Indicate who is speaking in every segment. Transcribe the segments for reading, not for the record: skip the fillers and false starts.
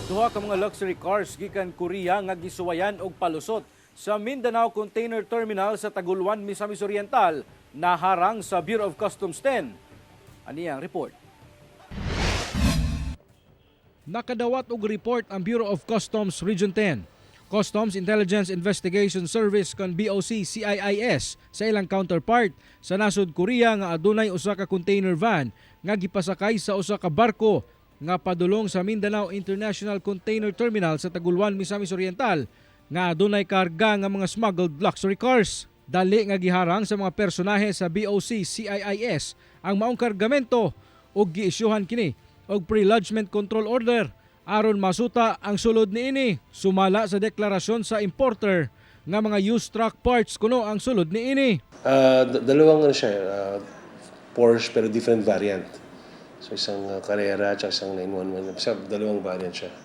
Speaker 1: Duha ka mga luxury cars gikan Korea nga gisuwayan og palusot sa Mindanao Container Terminal sa Taguluan, Misamis Oriental naharang sa Bureau of Customs 10. Ani ang report. Nakadawat og report ang Bureau of Customs Region 10. Customs Intelligence Investigation Service kan BOC CIIS sa ilang counterpart sa nasod Korea nga adunay usa ka container van nga gipasakay sa usa ka barko nga padulong sa Mindanao International Container Terminal sa Taguluan, Misamis Oriental nga adunay karga nga mga smuggled luxury cars. Dali nga giharang sa mga personahe sa BOC CIIS ang maong kargamento ug giisyuhan kini og pre-lodgement control order aron masuta ang sulod niini. Sumala sa deklarasyon sa importer nga mga used truck parts kuno ang sulod niini.
Speaker 2: Dalawang siya, Porsche pero different variant. So isang Carrera at isang 911. Dalawang variant siya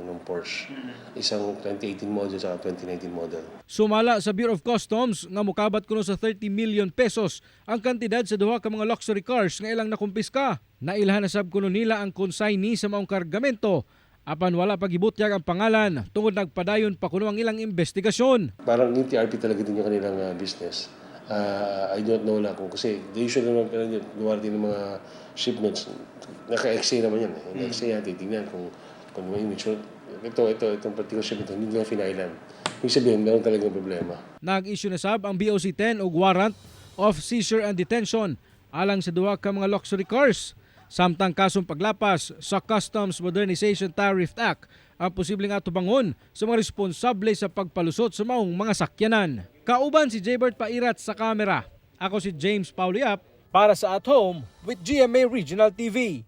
Speaker 2: ng Porsche. Isang 2018 model at 2019 model.
Speaker 1: Sumala sa Bureau of Customs nga mukabat kuno sa 30 million pesos ang kantidad sa duha ka mga luxury cars nga ilang nakumpiska. Nailhan na sab kuno nila ang consignee sa maong kargamento apan wala pagibutyag ang pangalan tungod nagpadayon pa kuno ang ilang investigasyon.
Speaker 2: Parang yung TRP talaga din yung kanilang business. I don't know lang kung kasi the usual naman pero luwar din ng mga shipments. Naka-XA naman yan. Naka-XA yan, titignan kung may mutual. Itong particular shipment, hindi nga finailan. Ibig sabihin, meron talagang problema.
Speaker 1: Nag-issue na sab ang BOC 10 og warrant of seizure and detention alang sa duha ka mga luxury cars. Samtang kasong paglapas sa Customs Modernization Tariff Act ang posibleng atubangon sa mga responsable sa pagpalusot sa maong mga sakyanan. Kauban si Jaybert Pairat sa kamera. Ako si James Pauliap para sa At Home with GMA Regional TV.